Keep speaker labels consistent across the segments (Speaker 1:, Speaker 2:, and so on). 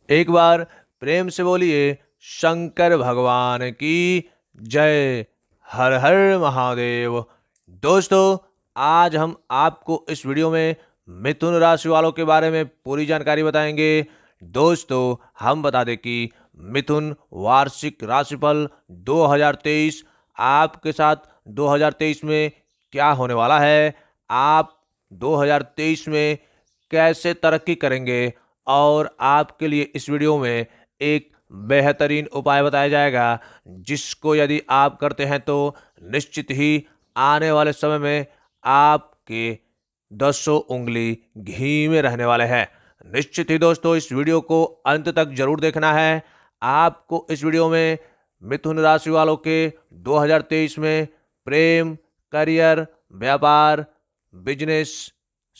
Speaker 1: एक बार प्रेम से बोलिए शंकर भगवान की जय। हर हर महादेव। दोस्तों, आज हम आपको इस वीडियो में मिथुन राशि वालों के बारे में पूरी जानकारी बताएंगे। दोस्तों, हम बता दें कि मिथुन वार्षिक राशिफल 2023 आपके साथ 2023 में क्या होने वाला है, आप 2023 में कैसे तरक्की करेंगे, और आपके लिए इस वीडियो में एक बेहतरीन उपाय बताया जाएगा जिसको यदि आप करते हैं तो निश्चित ही आने वाले समय में आपके दसों उंगली घी में रहने वाले हैं। निश्चित ही दोस्तों, इस वीडियो को अंत तक जरूर देखना है। आपको इस वीडियो में मिथुन राशि वालों के 2023 में प्रेम, करियर, व्यापार, बिजनेस,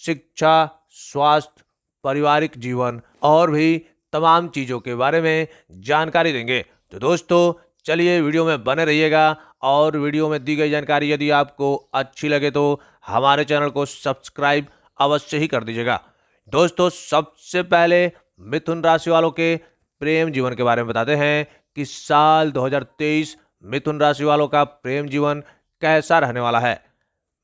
Speaker 1: शिक्षा, स्वास्थ्य, पारिवारिक जीवन और भी तमाम चीज़ों के बारे में जानकारी देंगे। तो दोस्तों, चलिए वीडियो में बने रहिएगा, और वीडियो में दी गई जानकारी यदि आपको अच्छी लगे तो हमारे चैनल को सब्सक्राइब अवश्य ही कर दीजिएगा। दोस्तों, सबसे पहले मिथुन राशि वालों के प्रेम जीवन के बारे में बताते हैं कि साल 2023 मिथुन राशि वालों का प्रेम जीवन कैसा रहने वाला है।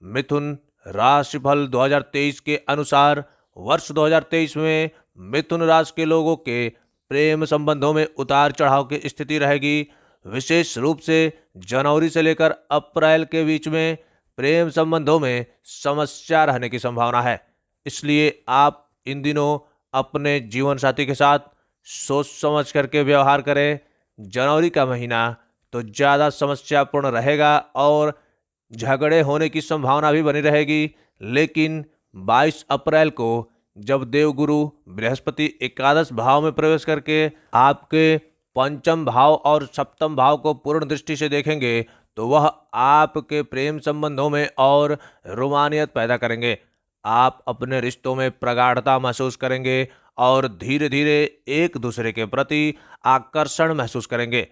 Speaker 1: मिथुन राशिफल 2023 के अनुसार वर्ष 2023 में मिथुन राशि के लोगों के प्रेम संबंधों में उतार चढ़ाव की स्थिति रहेगी। विशेष रूप से जनवरी से लेकर अप्रैल के बीच में प्रेम संबंधों में समस्या रहने की संभावना है। इसलिए आप इन दिनों अपने जीवन साथी के साथ सोच समझ करके व्यवहार करें। जनवरी का महीना तो ज़्यादा समस्यापूर्ण रहेगा और झगड़े होने की संभावना भी बनी रहेगी, लेकिन 22 अप्रैल को जब देवगुरु बृहस्पति एकादश भाव में प्रवेश करके आपके पंचम भाव और सप्तम भाव को पूर्ण दृष्टि से देखेंगे तो वह आपके प्रेम संबंधों में और रोमानियत पैदा करेंगे। आप अपने रिश्तों में प्रगाढ़ता महसूस करेंगे और धीरे धीरे एक दूसरे के प्रति आकर्षण महसूस करेंगे।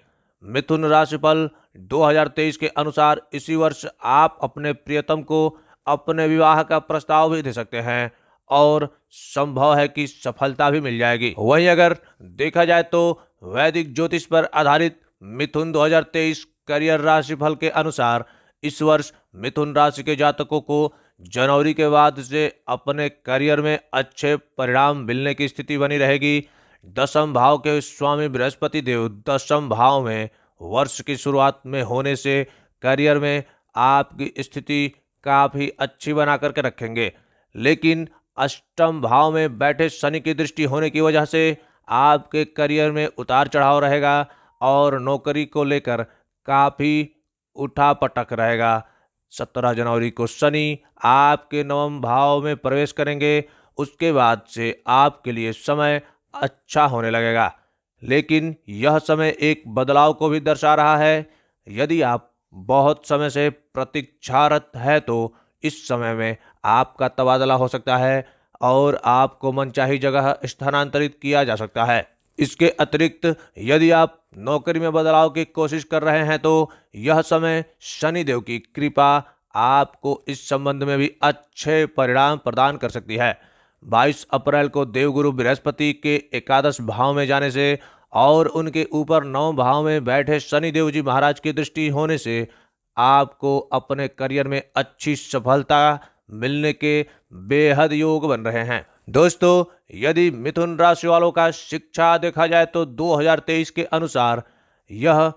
Speaker 1: मिथुन राशिफल 2023 के अनुसार इसी वर्ष आप अपने प्रियतम को अपने विवाह का प्रस्ताव भी दे सकते हैं और संभव है कि सफलता भी मिल जाएगी। वहीं अगर देखा जाए तो वैदिक ज्योतिष पर आधारित मिथुन 2023 करियर राशिफल के अनुसार इस वर्ष मिथुन राशि के जातकों को जनवरी के बाद से अपने करियर में अच्छे परिणाम मिलने की स्थिति बनी रहेगी। दसम भाव के स्वामी बृहस्पति देव दसम भाव में वर्ष की शुरुआत में होने से करियर में आपकी स्थिति काफ़ी अच्छी बना करके रखेंगे, लेकिन अष्टम भाव में बैठे शनि की दृष्टि होने की वजह से आपके करियर में उतार चढ़ाव रहेगा और नौकरी को लेकर काफ़ी उठापटक रहेगा। 17 जनवरी को शनि आपके नवम भाव में प्रवेश करेंगे। उसके बाद से आपके लिए समय अच्छा होने लगेगा, लेकिन यह समय एक बदलाव को भी दर्शा रहा है। यदि आप बहुत समय से प्रतीक्षारत है तो इस समय में आपका तबादला हो सकता है और आपको मनचाही जगह स्थानांतरित किया जा सकता है। इसके अतिरिक्त यदि आप नौकरी में बदलाव की कोशिश कर रहे हैं तो यह समय शनिदेव की कृपा आपको इस संबंध में भी अच्छे परिणाम प्रदान कर सकती है। 22 अप्रैल को देवगुरु बृहस्पति के एकादश भाव में जाने से और उनके ऊपर 9 भाव में बैठे शनिदेव जी महाराज की दृष्टि होने से आपको अपने करियर में अच्छी सफलता मिलने के बेहद योग बन रहे हैं। दोस्तों, यदि मिथुन राशि वालों का शिक्षा देखा जाए तो 2023 के अनुसार यह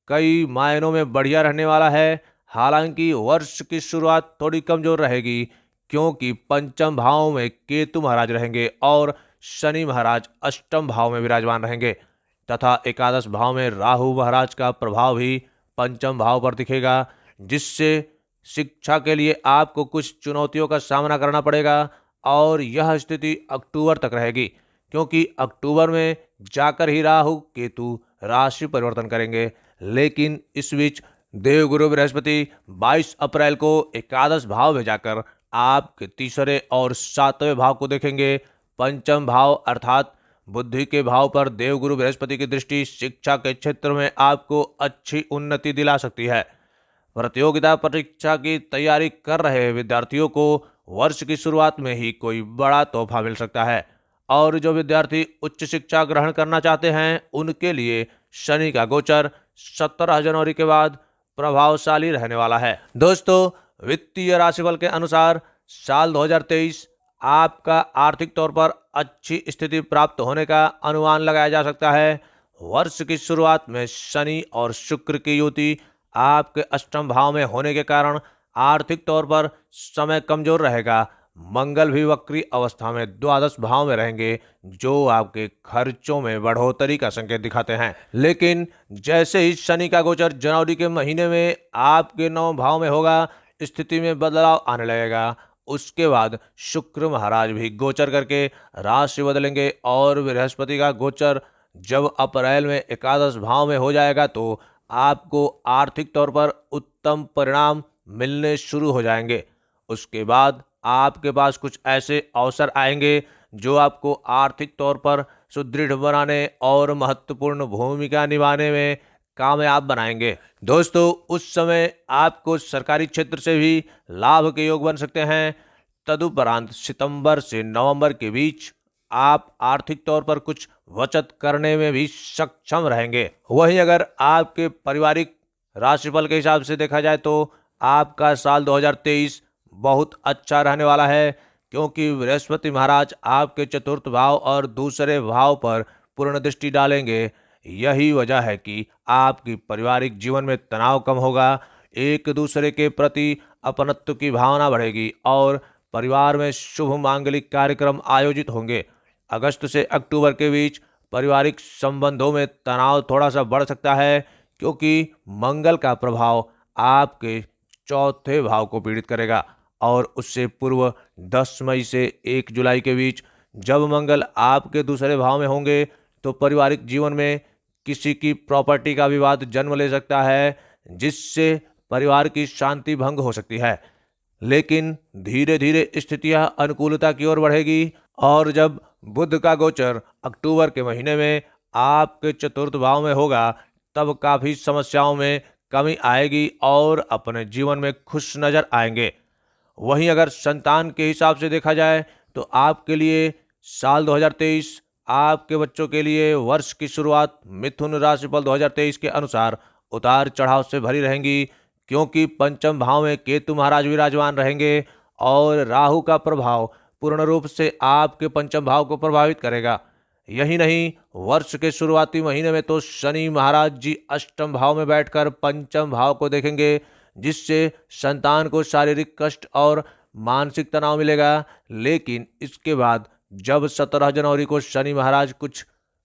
Speaker 1: कई मायनों में बढ़िया रहने वाला है। हालांकि वर्ष की शुरुआत थोड़ी कमजोर रहेगी क्योंकि पंचम भाव में केतु महाराज रहेंगे और शनि महाराज अष्टम भाव में विराजमान रहेंगे तथा एकादश भाव में राहु महाराज का प्रभाव भी पंचम भाव पर दिखेगा, जिससे शिक्षा के लिए आपको कुछ चुनौतियों का सामना करना पड़ेगा और यह स्थिति अक्टूबर तक रहेगी, क्योंकि अक्टूबर में जाकर ही राहु केतु राशि परिवर्तन करेंगे। लेकिन इस बीच देवगुरु बृहस्पति 22 अप्रैल को एकादश भाव में जाकर आपके तीसरे और सातवें भाव को देखेंगे। पंचम भाव अर्थात बुद्धि के भाव पर देवगुरु बृहस्पति की दृष्टि शिक्षा के क्षेत्र में आपको अच्छी उन्नति दिला सकती है। प्रतियोगिता परीक्षा की तैयारी कर रहे विद्यार्थियों को वर्ष की शुरुआत में ही कोई बड़ा तोहफा मिल सकता है। और जो विद्यार्थी उच्च शिक्षा ग्रहण करना चाहते हैं उनके लिए शनि का गोचर 17 जनवरी के बाद प्रभावशाली रहने वाला है। दोस्तों, वित्तीय राशिफल के अनुसार साल 2023 आपका आर्थिक तौर पर अच्छी स्थिति प्राप्त होने का अनुमान लगाया जा सकता है। वर्ष की शुरुआत में शनि और शुक्र की युति आपके अष्टम भाव में होने के कारण आर्थिक तौर पर समय कमजोर रहेगा। मंगल भी वक्री अवस्था में द्वादश भाव में रहेंगे, जो आपके खर्चों में बढ़ोतरी का संकेत दिखाते हैं। लेकिन जैसे ही शनि का गोचर जनवरी के महीने में आपके 9 भाव में होगा, स्थिति में बदलाव आने लगेगा। उसके बाद शुक्र महाराज भी गोचर करके राशि बदलेंगे और बृहस्पति का गोचर जब अप्रैल में एकादश भाव में हो जाएगा तो आपको आर्थिक तौर पर उत्तम परिणाम मिलने शुरू हो जाएंगे। उसके बाद आपके पास कुछ ऐसे अवसर आएंगे जो आपको आर्थिक तौर पर सुदृढ़ बनाने और महत्वपूर्ण भूमिका निभाने में कामयाब बनाएंगे। दोस्तों, उस समय आपको सरकारी क्षेत्र से भी लाभ के योग बन सकते हैं। तदुपरांत सितंबर से नवंबर के बीच आप आर्थिक तौर पर कुछ बचत करने में भी सक्षम रहेंगे। वहीं अगर आपके पारिवारिक राशिफल के हिसाब से देखा जाए तो आपका साल 2023 बहुत अच्छा रहने वाला है, क्योंकि बृहस्पति महाराज आपके चतुर्थ भाव और दूसरे भाव पर पूर्ण दृष्टि डालेंगे। यही वजह है कि आपकी पारिवारिक जीवन में तनाव कम होगा, एक दूसरे के प्रति अपनत्व की भावना बढ़ेगी और परिवार में शुभ मांगलिक कार्यक्रम आयोजित होंगे। अगस्त से अक्टूबर के बीच पारिवारिक संबंधों में तनाव थोड़ा सा बढ़ सकता है, क्योंकि मंगल का प्रभाव आपके चौथे भाव को पीड़ित करेगा और उससे पूर्व 10 मई से 1 जुलाई के बीच जब मंगल आपके दूसरे भाव में होंगे तो पारिवारिक जीवन में किसी की प्रॉपर्टी का विवाद जन्म ले सकता है, जिससे परिवार की शांति भंग हो सकती है। लेकिन धीरे धीरे स्थितियां अनुकूलता की ओर बढ़ेगी और जब बुध का गोचर अक्टूबर के महीने में आपके चतुर्थ भाव में होगा तब काफी समस्याओं में कमी आएगी और अपने जीवन में खुश नजर आएंगे। वहीं अगर संतान के हिसाब से देखा जाए तो आपके लिए साल 2023 आपके बच्चों के लिए वर्ष की शुरुआत मिथुन राशिफल 2023 के अनुसार उतार चढ़ाव से भरी रहेंगी, क्योंकि पंचम भाव में केतु महाराज विराजमान रहेंगे और राहु का प्रभाव पूर्ण रूप से आपके पंचम भाव को प्रभावित करेगा। यही नहीं, वर्ष के शुरुआती महीने में तो शनि महाराज जी अष्टम भाव में बैठकर पंचम भाव को देखेंगे, जिससे संतान को शारीरिक कष्ट और मानसिक तनाव मिलेगा। लेकिन इसके बाद जब 17 जनवरी को शनि महाराज कुछ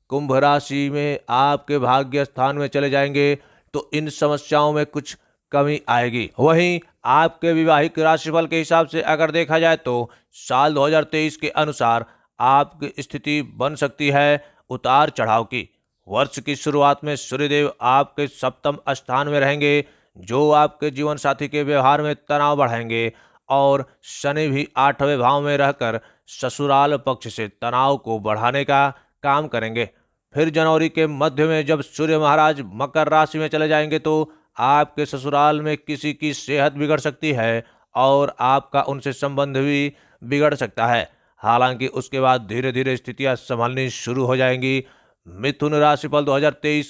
Speaker 1: कुंभ राशि में आपके भाग्य स्थान में चले जाएंगे तो इन समस्याओं में कुछ कमी आएगी। वहीं आपके विवाहिक राशिफल के हिसाब से अगर देखा जाए तो साल 2023 के अनुसार आपकी स्थिति बन सकती है उतार चढ़ाव की। वर्ष की शुरुआत में सूर्यदेव आपके सप्तम स्थान में रहेंगे, जो आपके जीवन साथी के व्यवहार में तनाव बढ़ाएंगे, और शनि भी 8वें भाव में रहकर ससुराल पक्ष से तनाव को बढ़ाने का काम करेंगे। फिर जनवरी के मध्य में जब सूर्य महाराज मकर राशि में चले जाएंगे तो आपके ससुराल में किसी की सेहत बिगड़ सकती है और आपका उनसे संबंध भी बिगड़ सकता है। हालांकि उसके बाद धीरे धीरे स्थितियां संभलनी शुरू हो जाएंगी। मिथुन राशिफल 2023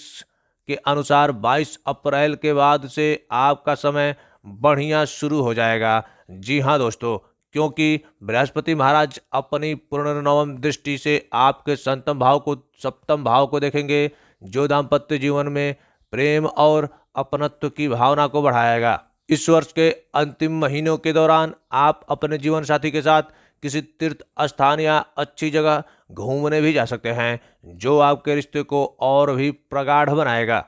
Speaker 1: के अनुसार 22 अप्रैल के बाद से आपका समय बढ़िया शुरू हो जाएगा। जी हाँ दोस्तों, क्योंकि बृहस्पति महाराज अपनी पुनर्नवम दृष्टि से आपके सप्तम भाव को देखेंगे, जो दाम्पत्य जीवन में प्रेम और अपनत्व की भावना को बढ़ाएगा। इस वर्ष के अंतिम महीनों के दौरान आप अपने जीवन साथी के साथ किसी तीर्थ स्थान या अच्छी जगह घूमने भी जा सकते हैं, जो आपके रिश्ते को और भी प्रगाढ़ बनाएगा।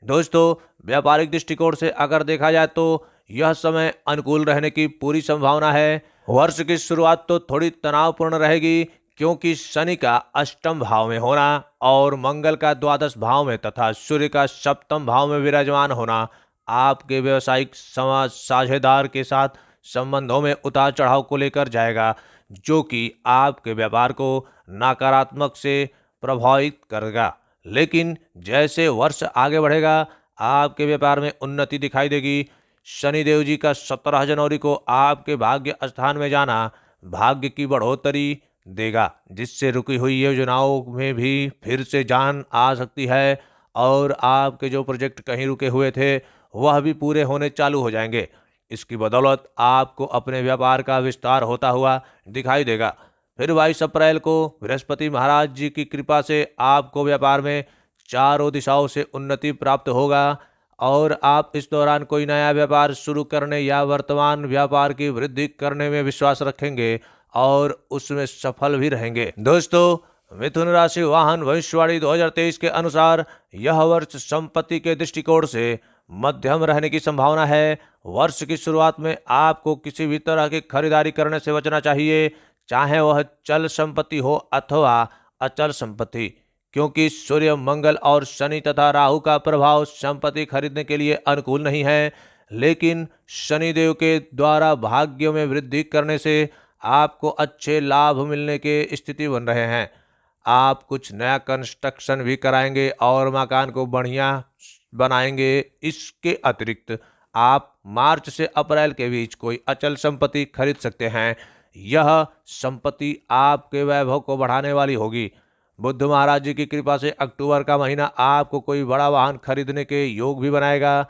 Speaker 1: दोस्तों, व्यापारिक दृष्टिकोण से अगर देखा जाए तो यह समय अनुकूल रहने की पूरी संभावना है। वर्ष की शुरुआत तो थोड़ी तनावपूर्ण रहेगी, क्योंकि शनि का अष्टम भाव में होना और मंगल का द्वादश भाव में तथा सूर्य का सप्तम भाव में विराजमान होना आपके व्यवसायिक समाज साझेदार के साथ संबंधों में उतार चढ़ाव को लेकर जाएगा, जो कि आपके व्यापार को नकारात्मक से प्रभावित करेगा। लेकिन जैसे वर्ष आगे बढ़ेगा आपके व्यापार में उन्नति दिखाई देगी। शनिदेव जी का 17 जनवरी को आपके भाग्य स्थान में जाना भाग्य की बढ़ोतरी, देगा, जिससे रुकी हुई योजनाओं में भी फिर से जान आ सकती है और आपके जो प्रोजेक्ट कहीं रुके हुए थे वह भी पूरे होने चालू हो जाएंगे। इसकी बदौलत आपको अपने व्यापार का विस्तार होता हुआ दिखाई देगा। फिर 22 अप्रैल को बृहस्पति महाराज जी की कृपा से आपको व्यापार में चारों दिशाओं से उन्नति प्राप्त होगा और आप इस दौरान कोई नया व्यापार शुरू करने या वर्तमान व्यापार की वृद्धि करने में विश्वास रखेंगे और उसमें सफल भी रहेंगे। दोस्तों, मिथुन राशि वाहन भविष्यवाणी 2023 के अनुसार यह वर्ष संपत्ति के दृष्टिकोण से मध्यम रहने की संभावना है। वर्ष की शुरुआत में आपको किसी भी तरह की खरीदारी करने से बचना चाहिए, चाहे वह चल संपत्ति हो अथवा अचल संपत्ति, क्योंकि सूर्य, मंगल और शनि तथा राहु का प्रभाव संपत्ति खरीदने के लिए अनुकूल नहीं है। लेकिन शनिदेव के द्वारा भाग्य में वृद्धि करने से आपको अच्छे लाभ मिलने के स्थिति बन रहे हैं। आप कुछ नया कंस्ट्रक्शन भी कराएंगे और मकान को बढ़िया बनाएंगे। इसके अतिरिक्त आप मार्च से अप्रैल के बीच कोई अचल संपत्ति खरीद सकते हैं। यह संपत्ति आपके वैभव को बढ़ाने वाली होगी। बुध महाराज जी की कृपा से अक्टूबर का महीना आपको कोई बड़ा वाहन खरीदने के योग भी बनाएगा।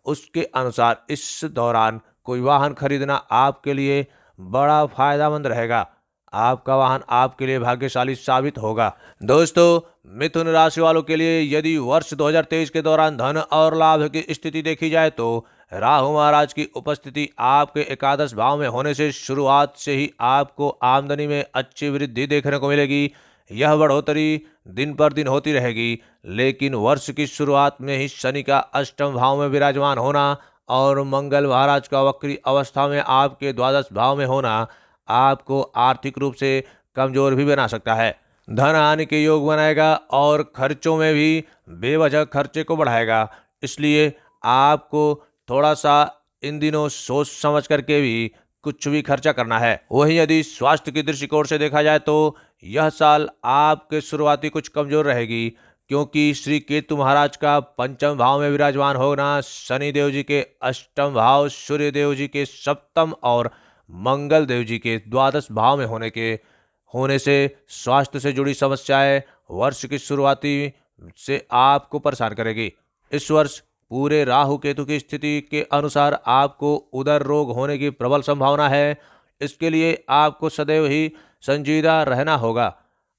Speaker 1: उसके अनुसार इस दौरान कोई वाहन खरीदना आपके लिए बड़ा फायदेमंद रहेगा। आपका वाहन आपके लिए भाग्यशाली साबित होगा। दोस्तों, मिथुन राशि वालों के लिए यदि वर्ष 2023 के दौरान धन और लाभ की स्थिति देखी जाए तो राहु महाराज की उपस्थिति आपके एकादश भाव में होने से शुरुआत से ही आपको आमदनी में अच्छी वृद्धि देखने को मिलेगी। यह बढ़ोतरी दिन पर दिन होती रहेगी, लेकिन वर्ष की शुरुआत में ही शनि का अष्टम भाव में विराजमान होना और मंगल महाराज का वक्री अवस्था में आपके द्वादश भाव में होना आपको आर्थिक रूप से कमजोर भी बना सकता है। धन हानि के योग बनाएगा और खर्चों में भी बेवजह खर्चे को बढ़ाएगा। इसलिए आपको थोड़ा सा इन दिनों सोच समझ करके भी कुछ भी खर्चा करना है। वहीं यदि स्वास्थ्य की दृष्टिकोण से देखा जाए तो यह साल आपके शुरुआती कुछ कमजोर रहेगी, क्योंकि श्री केतु महाराज का पंचम भाव में विराजमान होना, शनि देव जी के अष्टम भाव, सूर्य देव जी के सप्तम और मंगल देव जी के द्वादश भाव में होने से स्वास्थ्य से जुड़ी समस्याएं वर्ष की शुरुआती से आपको परेशान करेगी। इस वर्ष पूरे राहु केतु की स्थिति के अनुसार आपको उदर रोग होने की प्रबल संभावना है। इसके लिए आपको सदैव ही संजीदा रहना होगा।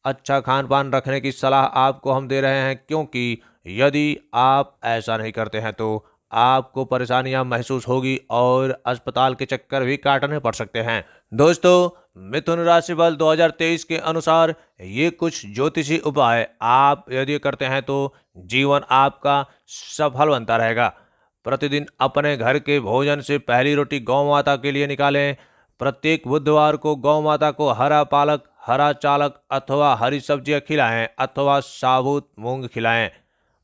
Speaker 1: अच्छा खान पान रखने की सलाह आपको हम दे रहे हैं, क्योंकि यदि आप ऐसा नहीं करते हैं तो आपको परेशानियां महसूस होगी और अस्पताल के चक्कर भी काटने पड़ सकते हैं। दोस्तों, मिथुन राशि फल 2023 के अनुसार ये कुछ ज्योतिषी उपाय आप यदि करते हैं तो जीवन आपका सफल बनता रहेगा। प्रतिदिन अपने घर के भोजन से पहली रोटी गौ माता के लिए निकालें। प्रत्येक बुधवार को गौ माता को हरा पालक, हरा चालक अथवा हरी सब्जियां खिलाएं अथवा साबुत मूंग खिलाएं।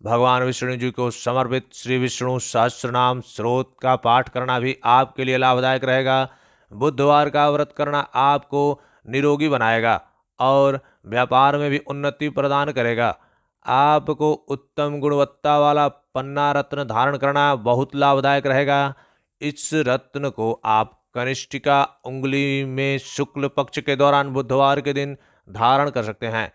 Speaker 1: भगवान विष्णु जी को समर्पित श्री विष्णु सहस्त्रनाम स्रोत का पाठ करना भी आपके लिए लाभदायक रहेगा। बुधवार का व्रत करना आपको निरोगी बनाएगा और व्यापार में भी उन्नति प्रदान करेगा। आपको उत्तम गुणवत्ता वाला पन्ना रत्न धारण करना बहुत लाभदायक रहेगा। इस रत्न को आप कनिष्ठिका उंगली में शुक्ल पक्ष के दौरान बुधवार के दिन धारण कर सकते हैं।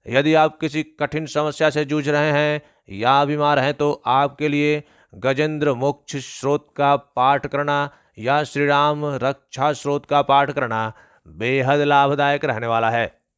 Speaker 1: यदि आप किसी कठिन समस्या से जूझ रहे हैं या बीमार हैं तो आपके लिए गजेंद्र मोक्ष स्रोत का पाठ करना या श्री राम रक्षा स्रोत का पाठ करना बेहद लाभदायक रहने वाला है।